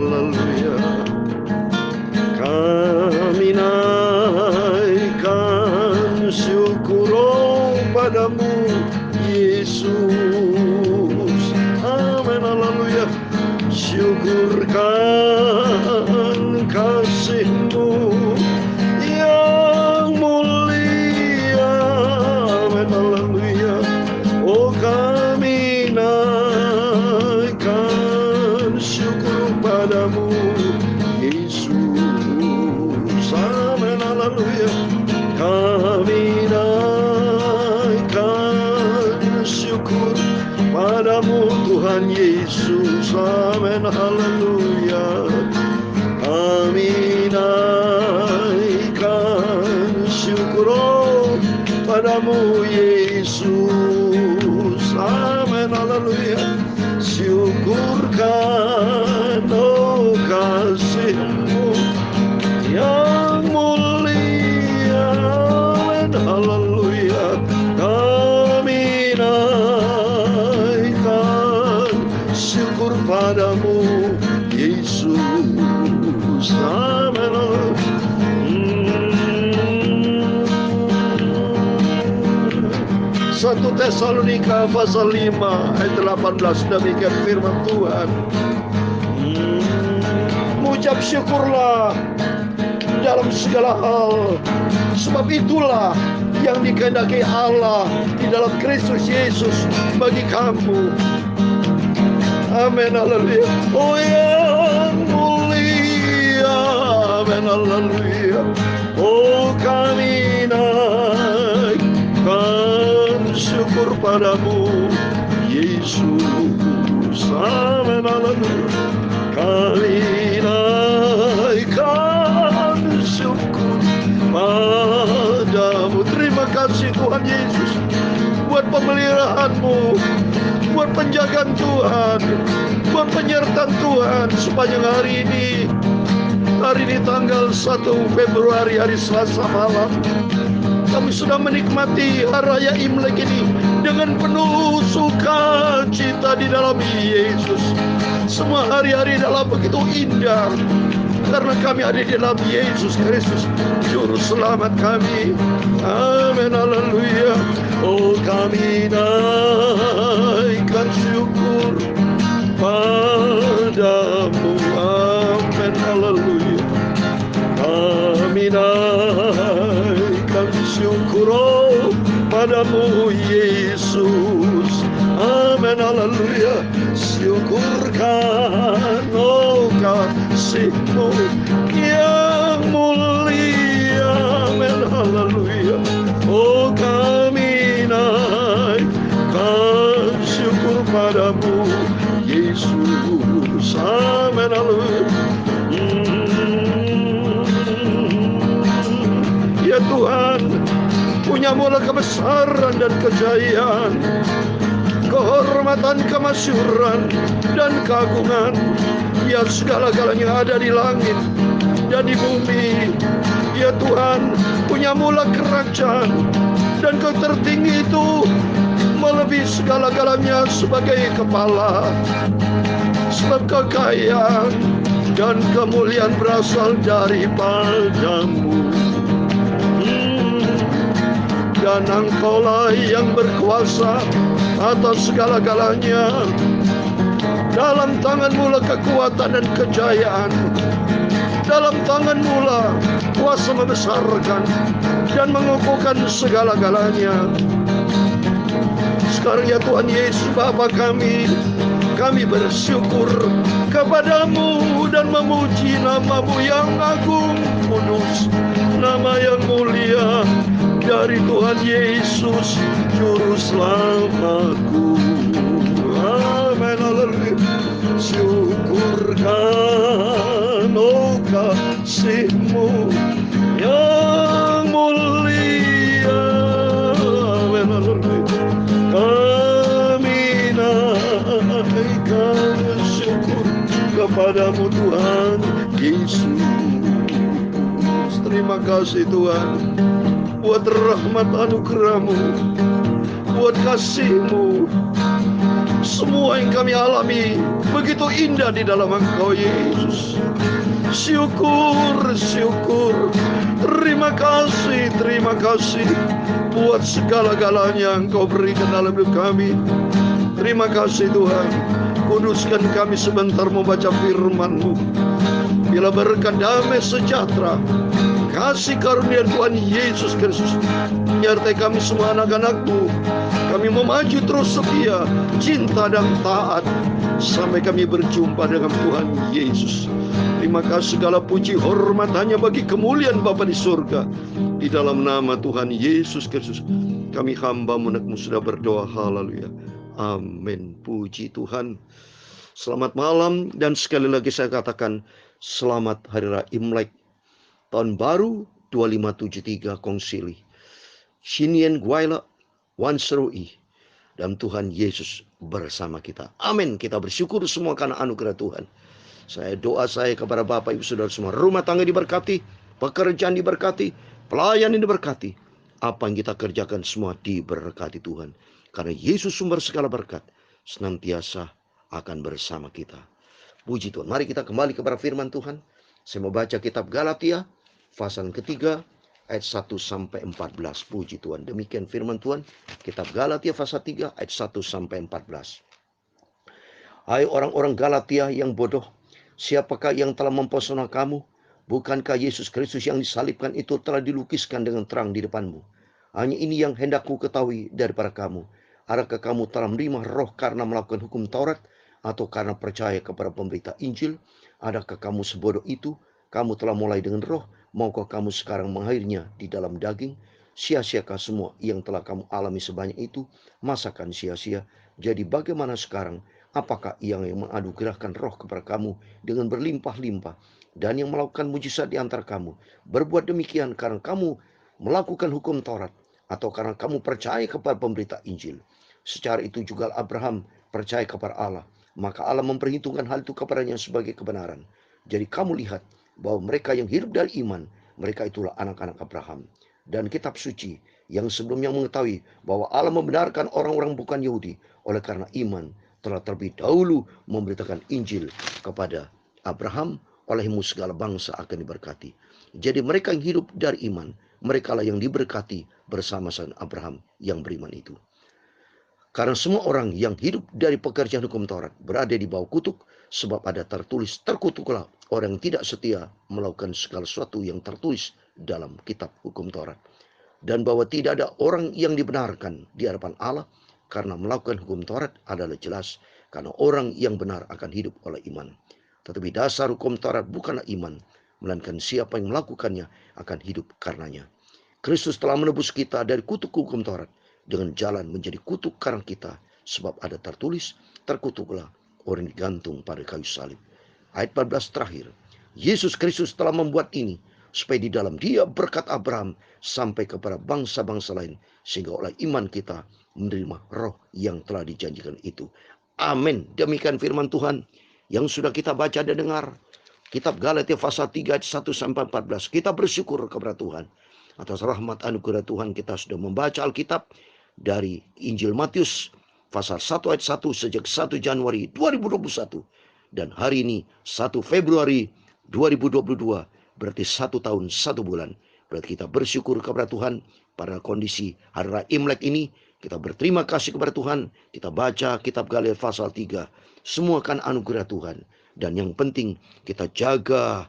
haleluya. Kami naikkan syukur padamu Yesus. Amin haleluya. Syukurkan kasih-Mu yang mulia. Amin haleluya. Oh kami naikkan syukur padamu Yesus. Amin haleluya. Kami naikkan syukur padamu Tuhan Yesus. Amin haleluya. Kami naikkan syukur padamu Yesus. Amin haleluya. Syukurkan oh kasih-Mu yang mulia. Amin haleluya. Kami naikkan syukur padamu Yesus. Amin. 1 Tesalonika pasal 5 ayat 18, demikian firman Tuhan. Mengucap syukurlah dalam segala hal, sebab itulah yang dikehendaki Allah di dalam Kristus Yesus bagi kamu. Amin haleluya. Oh yang mulia. Amin haleluya. Oh kami naikkan syukur padamu Yesus. Amin haleluya. Kami naikkan syukur padamu. Terima kasih Tuhan Yesus buat pemeliharaan-Mu, buat penjagaan Tuhan, buat penyertaan Tuhan sepanjang hari ini. Hari ini tanggal 1 Februari, hari Selasa malam. Kami sudah menikmati hari raya Imlek ini dengan penuh sukacita di dalam Yesus. Semua hari-hari adalah begitu indah karena kami ada di dalam Yesus Kristus, Juru Selamat kami. Amin haleluya. Oh kami naikkan syukur padamu. Amin haleluya. Kami naikkan syukur padamu Yesus. Amin haleluya. Syukurkan oh kasih-Mu yang mulia. Amin haleluya. Oh kami naikkan syukur padamu Yesus. Amin haleluya. Ya Tuhan, punya-Mu kebesaran dan kejayaan, kehormatan, kemasyhuran, dan keagungan. Ya segala-galanya ada di langit dan di bumi. Ya Tuhan, punya-Mu kerajaan, dan Kau tertinggi itu melebihi segala-galanya sebagai kepala. Sebab kekayaan dan kemuliaan berasal daripada-Mu. Dan Engkau-lah yang berkuasa atas segala-galanya. Dalam tangan-Mu lah kekuatan dan kejayaan. Dalam tangan-Mu lah kuasa membesarkan dan mengukuhkan segala-galanya. Sekarang ya Tuhan Yesus Bapa kami bersyukur kepada-Mu dan memuji nama-Mu yang agung kudus, nama yang mulia dari Tuhan Yesus Juru Selamatku. Amin haleluya. Syukurkan oh kasih-Mu yang mulia. Amin haleluya. Kami naikkan syukur kepada-Mu Tuhan Yesus. Terima kasih Tuhan buat rahmat anugerah-Mu, buat kasih-Mu Semua yang kami alami begitu indah di dalam Engkau, Yesus. Syukur, syukur. Terima kasih buat segala-galanya Engkau berikan dalam hidup kami. Terima kasih Tuhan. Kuduskan kami sebentar membaca firman-Mu. Bila berkat damai sejahtera, kasih karunia Tuhan Yesus Kristus menyertai kami semua anak-anak-Mu. Kami mau maju terus setia, cinta dan taat sampai kami berjumpa dengan Tuhan Yesus. Terima kasih, segala puji hormat hanya bagi kemuliaan Bapa di surga. Di dalam nama Tuhan Yesus Kristus kami hamba-Mu anak-Mu sudah berdoa. Haleluya. Amin. Puji Tuhan. Selamat malam dan sekali lagi saya katakan selamat Hari Raya Imlek Tahun Baru 2573 Konsili. Shinyen Gwaila Wanserui dan Tuhan Yesus bersama kita. Amin. Kita bersyukur semua karena anugerah Tuhan. Doa saya kepada Bapak Ibu Saudara semua, rumah tangga diberkati, pekerjaan diberkati, pelayanan diberkati. Apa yang kita kerjakan semua diberkati Tuhan. Karena Yesus sumber segala berkat senantiasa akan bersama kita. Puji Tuhan. Mari kita kembali kepada firman Tuhan. Saya mau baca kitab Galatia pasal ketiga ayat 1 sampai 14. Puji Tuhan. Demikian firman Tuhan. Kitab Galatia pasal 3 ayat 1 sampai 14. Hai orang-orang Galatia yang bodoh, siapakah yang telah mempesona kamu? Bukankah Yesus Kristus yang disalibkan itu telah dilukiskan dengan terang di depanmu? Hanya ini yang hendak ku ketahui daripada kamu. Adakah kamu telah menerima roh karena melakukan hukum Taurat, atau karena percaya kepada pemberita Injil? Adakah kamu sebodoh itu? Kamu telah mulai dengan roh, maukah kamu sekarang mengakhirinya di dalam daging? Sia-siakah semua yang telah kamu alami sebanyak itu? Masakan sia-sia? Jadi bagaimana sekarang? Apakah yang menganugerahkan roh kepada kamu dengan berlimpah-limpah, dan yang melakukan mujizat di antara kamu berbuat demikian karena kamu melakukan hukum Taurat, atau karena kamu percaya kepada pemberita Injil? Secara itu juga Abraham percaya kepada Allah, maka Allah memperhitungkan hal itu kepadanya sebagai kebenaran. Jadi kamu lihat bahwa mereka yang hidup dari iman, mereka itulah anak-anak Abraham. Dan kitab suci yang sebelumnya mengetahui bahwa Allah membenarkan orang-orang bukan Yahudi, oleh karena iman telah terlebih dahulu memberitakan Injil kepada Abraham, olehmu segala bangsa akan diberkati. Jadi mereka yang hidup dari iman, mereka lah yang diberkati bersama-sama Abraham yang beriman itu. Karena semua orang yang hidup dari pekerjaan hukum Taurat berada di bawah kutuk, sebab ada tertulis, terkutuklah orang yang tidak setia melakukan segala sesuatu yang tertulis dalam kitab hukum Taurat. Dan bahwa tidak ada orang yang dibenarkan di hadapan Allah, karena melakukan hukum Taurat adalah jelas, karena orang yang benar akan hidup oleh iman. Tetapi dasar hukum Taurat bukanlah iman, melainkan siapa yang melakukannya akan hidup karenanya. Kristus telah menebus kita dari kutuk hukum Taurat dengan jalan menjadi kutuk karena kita, sebab ada tertulis, terkutuklah orang digantung pada kayu salib. Ayat 14 terakhir, Yesus Kristus telah membuat ini supaya di dalam Dia berkat Abraham sampai kepada bangsa-bangsa lain, sehingga oleh iman kita menerima roh yang telah dijanjikan itu. Amin. Demikian firman Tuhan yang sudah kita baca dan dengar. Kitab Galatia pasal 3 ayat 1 sampai 14. Kita bersyukur kepada Tuhan atas rahmat anugerah Tuhan. Kita sudah membaca Alkitab dari Injil Matius pasal 1 ayat 1 sejak 1 Januari 2021. Dan hari ini 1 Februari 2022, berarti 1 tahun 1 bulan. Berarti kita bersyukur kepada Tuhan pada kondisi Hari Raya Imlek ini. Kita berterima kasih kepada Tuhan. Kita baca kitab Galatia pasal 3. Semua kan anugerah Tuhan. Dan yang penting kita jaga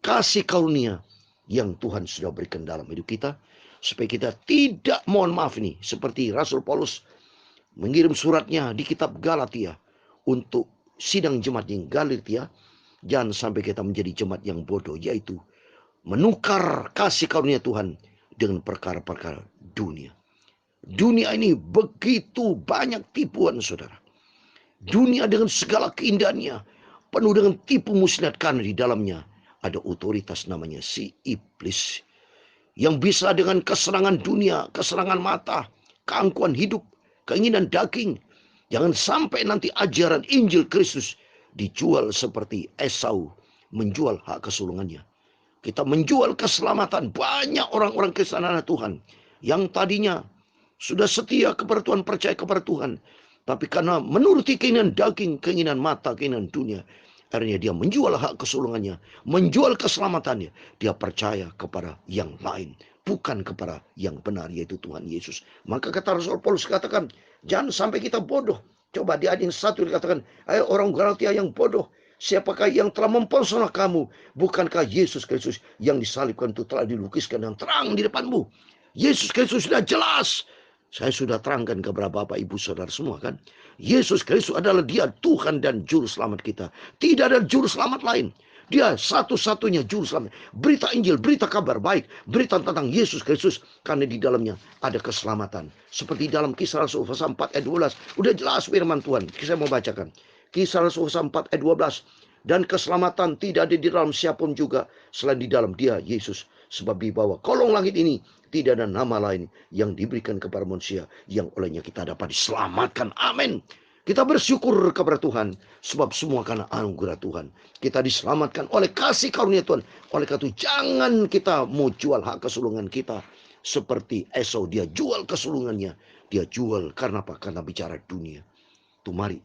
kasih karunia yang Tuhan sudah berikan dalam hidup kita, supaya kita tidak, mohon maaf ini, seperti Rasul Paulus mengirim suratnya di kitab Galatia untuk sidang jemaat yang Galatia, jangan sampai kita menjadi jemaat yang bodoh, yaitu menukar kasih karunia Tuhan dengan perkara-perkara dunia. Dunia ini begitu banyak tipuan, saudara. Dunia dengan segala keindahannya penuh dengan tipu muslihat, karena di dalamnya ada otoritas namanya si iblis, yang bisa dengan kesenangan dunia, kesenangan mata, keangkuhan hidup, keinginan daging. Jangan sampai nanti ajaran Injil Kristus dijual seperti Esau menjual hak kesulungannya. Kita menjual keselamatan. Banyak orang-orang Kristen anak Tuhan yang tadinya sudah setia kepada Tuhan, percaya kepada Tuhan, Tapi karena menuruti keinginan daging, keinginan mata, keinginan dunia, akhirnya dia menjual hak kesulungannya, menjual keselamatannya. Dia percaya kepada yang lain, bukan kepada yang benar, yaitu Tuhan Yesus. Maka kata Rasul Paulus katakan, jangan sampai kita bodoh. Coba di ayat yang 1 dikatakan, ayo orang Galatia yang bodoh, siapakah yang telah mempesona kamu? Bukankah Yesus Kristus yang disalibkan itu telah dilukiskan yang terang di depanmu? Yesus Kristus sudah jelas. Saya sudah terangkan kepada Bapak, Ibu, Saudara semua kan. Yesus Kristus adalah dia Tuhan dan Juru Selamat kita. Tidak ada Juru Selamat lain. Dia satu-satunya Juru Selamat. Berita Injil, berita kabar baik. Berita tentang Yesus Kristus. Karena di dalamnya ada keselamatan. Seperti dalam Kisah Rasul pasal 4 ayat 12. Udah jelas firman Tuhan. Saya mau bacakan. Kisah Rasul pasal 4 ayat 12. Dan keselamatan tidak ada di dalam siapapun juga selain di dalam dia, Yesus. Sebab di bawah kolong langit ini tidak ada nama lain yang diberikan kepada manusia yang olehnya kita dapat diselamatkan. Amin. Kita bersyukur kepada Tuhan sebab semua karena anugerah Tuhan. Kita diselamatkan oleh kasih karunia Tuhan. Oleh karena itu jangan kita mau jual hak kesulungan kita seperti Esau. Dia jual kesulungannya. Dia jual karena apa? Karena bicara dunia. Tuh mari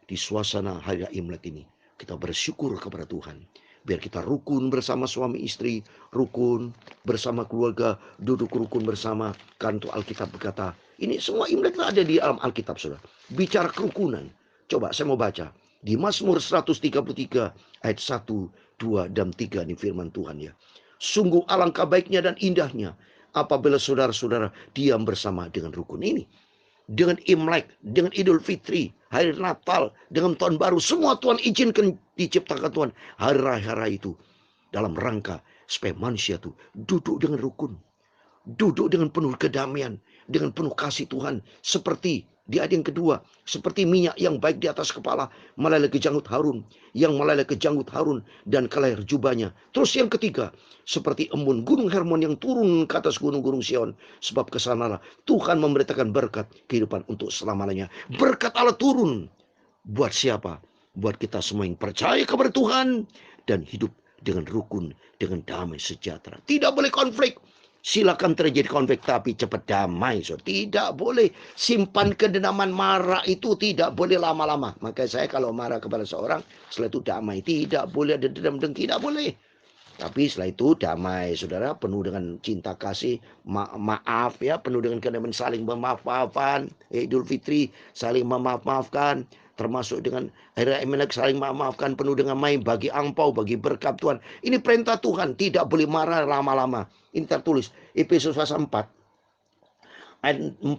di suasana hari Imlek ini kita bersyukur kepada Tuhan. Biar kita rukun bersama suami istri, rukun bersama keluarga, duduk rukun bersama. Kan Alkitab berkata, ini semua Imlek ada di dalam Alkitab, saudara. Bicara kerukunan. Coba saya mau baca. Di Mazmur 133 ayat 1, 2, dan 3 ini firman Tuhan ya. Sungguh alangkah baiknya dan indahnya apabila saudara-saudara diam bersama dengan rukun ini. Dengan Imlek, dengan Idul Fitri, hari Natal, dengan tahun baru, semua Tuhan izinkan diciptakan Tuhan hari-hari itu dalam rangka supaya manusia itu duduk dengan rukun, duduk dengan penuh kedamaian, dengan penuh kasih Tuhan, seperti di ayat yang kedua, seperti minyak yang baik di atas kepala meleleh ke janggut Harun, yang meleleh ke janggut Harun dan ke leher jubahnya. Terus yang ketiga, seperti embun gunung Hermon yang turun ke atas gunung-gunung Sion, sebab kesanalah Tuhan memberitakan berkat kehidupan untuk selama-lamanya. Berkat Allah turun buat siapa? Buat kita semua yang percaya kepada Tuhan dan hidup dengan rukun, dengan damai sejahtera. Tidak boleh konflik. Silakan terjadi konflik tapi cepat damai. So, tidak boleh simpan kedendaman, marah itu tidak boleh lama-lama. Maka saya kalau marah kepada seorang, setelah itu damai. Tidak boleh ada dendam dengki, tidak boleh. Tapi setelah itu damai, saudara, penuh dengan cinta kasih, maaf ya, penuh dengan kedamaian, saling memaaf-maafkan. Idul Fitri saling memaaf-maafkan, termasuk dengan hari Imlek saling memaafkan, penuh dengan main, bagi angpau, bagi berkat Tuhan. Ini perintah Tuhan, tidak boleh marah lama-lama. Ini tertulis Efesus pasal 4 ayat 40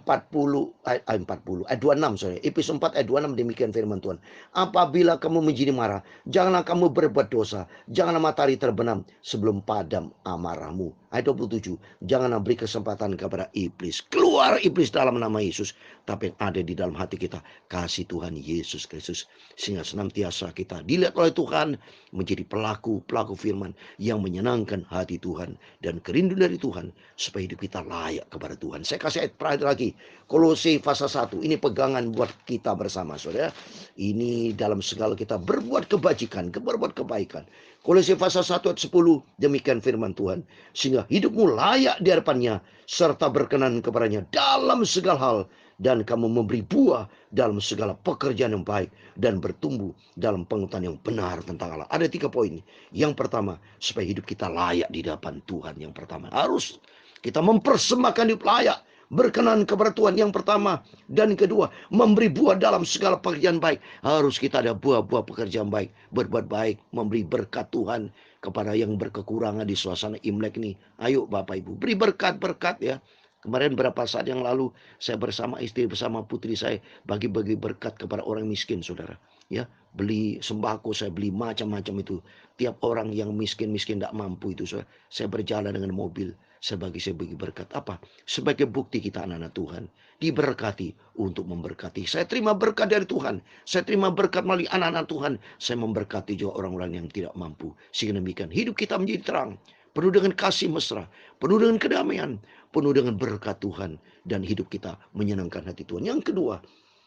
ayat 26 sorry. Efesus 4 ayat 26 demikian firman Tuhan. Apabila kamu menjadi marah, janganlah kamu berbuat dosa, janganlah matahari terbenam sebelum padam amarahmu. Ayat 27, janganlah beri kesempatan kepada iblis. Keluar iblis dalam nama Yesus. Tapi yang ada di dalam hati kita, kasih Tuhan Yesus Kristus. Sehingga senantiasa kita dilihat oleh Tuhan menjadi pelaku firman yang menyenangkan hati Tuhan dan kerinduan dari Tuhan supaya hidup kita layak kepada Tuhan. Saya kasih ayat terakhir lagi, Kolose pasal 1. Ini pegangan buat kita bersama, saudara. Ini dalam segala kita berbuat kebajikan, berbuat kebaikan. Kolose pasal 1 ayat 10, demikian firman Tuhan. Sehingga hidupmu layak di hadapannya, serta berkenan kepadanya dalam segala hal. Dan kamu memberi buah dalam segala pekerjaan yang baik. Dan bertumbuh dalam pengetahuan yang benar tentang Allah. Ada 3 poin. Yang pertama, supaya hidup kita layak di hadapan Tuhan. Yang pertama, harus kita mempersembahkan hidup layak, berkenan kepada Tuhan yang pertama. Dan kedua, memberi buah dalam segala pekerjaan baik. Harus kita ada buah-buah pekerjaan baik. Berbuat baik, memberi berkat Tuhan kepada yang berkekurangan di suasana Imlek ini. Ayo Bapak Ibu, beri berkat-berkat ya. Kemarin berapa saat yang lalu saya bersama istri, bersama putri saya bagi-bagi berkat kepada orang miskin, saudara. Ya, beli sembako, saya beli macam-macam itu. Tiap orang yang miskin-miskin tidak mampu itu, saudara. Saya berjalan dengan mobil, saya bagi berkat. Apa? Sebagai bukti kita anak-anak Tuhan diberkati untuk memberkati. Saya terima berkat dari Tuhan. Saya terima berkat melalui anak-anak Tuhan. Saya memberkati juga orang-orang yang tidak mampu. Sehingga demikian hidup kita menjadi terang, penuh dengan kasih mesra, penuh dengan kedamaian, penuh dengan berkat Tuhan, dan hidup kita menyenangkan hati Tuhan. Yang kedua,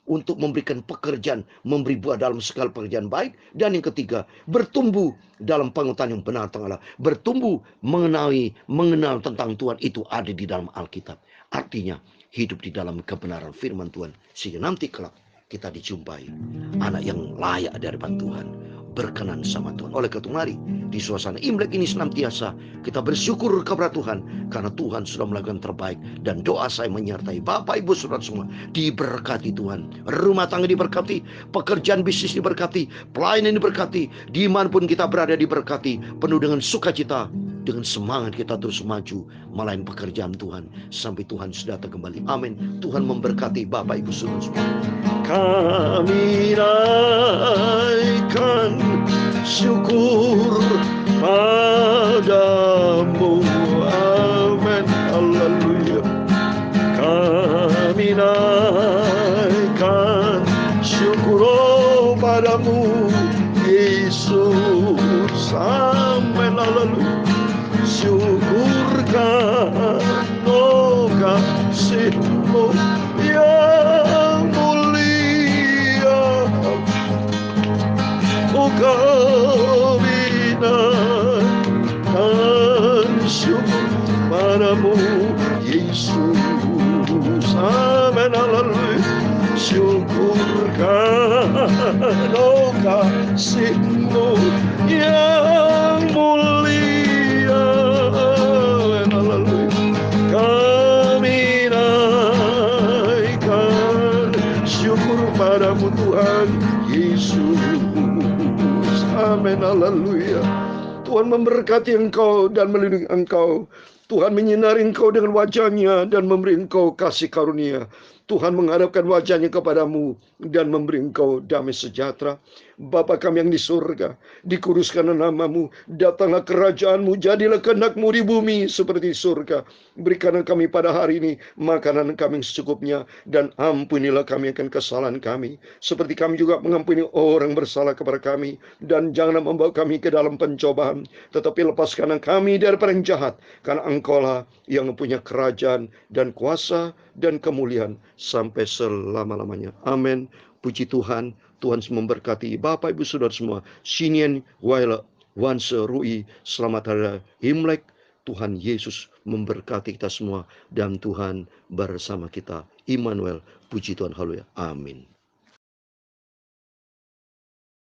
untuk memberikan pekerjaan, memberi buah dalam segala pekerjaan baik. Dan yang ketiga, bertumbuh dalam pengetahuan yang benar tentang Allah. Bertumbuh mengenal tentang Tuhan, itu ada di dalam Alkitab. Artinya, hidup di dalam kebenaran firman Tuhan. Sehingga nanti kelak kita dijumpai anak yang layak di hadapan Tuhan, berkenan sama Tuhan. Oleh karena itu mari di suasana Imlek ini senantiasa kita bersyukur kepada Tuhan, karena Tuhan sudah melakukan terbaik. Dan doa saya menyertai Bapak Ibu Saudara semua, diberkati Tuhan. Rumah tangga diberkati, pekerjaan bisnis diberkati, pelayanan diberkati, dimanapun kita berada diberkati, penuh dengan sukacita, dengan semangat kita terus maju melayani pekerjaan Tuhan sampai Tuhan sudah datang kembali. Amin. Tuhan memberkati Bapak Ibu Saudara semua. Kami naikkan syukur padamu. Amin. Haleluya. Kami naikkan syukur padamu, Yesus. Amin. Haleluya. Syukurkan kasih-Mu yang mulia. Oh, kami naikkan syukur padamu, Yesus. Amin. Haleluya. Syukurkan kasih-Mu yang mulia. Kami naikkan syukur padamu, Tuhan Yesus. Amin. Haleluya. Tuhan memberkati engkau dan melindungi engkau. Tuhan menyinari engkau dengan wajah-Nya dan memberi engkau kasih karunia. Tuhan menghadapkan wajah-Nya kepadamu dan memberi engkau damai sejahtera. Bapa kami yang di surga, dikuduskanlah nama-Mu, datanglah kerajaan-Mu, jadilah kehendak-Mu di bumi seperti di surga. Berikanlah kami pada hari ini makanan kami yang secukupnya, dan ampunilah kami akan kesalahan kami, seperti kami juga mengampuni orang bersalah kepada kami. Dan janganlah membawa kami ke dalam pencobaan, tetapi lepaskanlah kami daripada yang jahat, karena Engkau-lah yang mempunyai kerajaan dan kuasa dan kemuliaan sampai selama-lamanya. Amin. Puji Tuhan. Tuhan memberkati Bapak Ibu Saudara semua. Sinien Waila Wanse Rui. Selamat hari Imlek. Tuhan Yesus memberkati kita semua, dan Tuhan bersama kita. Immanuel. Puji Tuhan. Haleluya. Amin.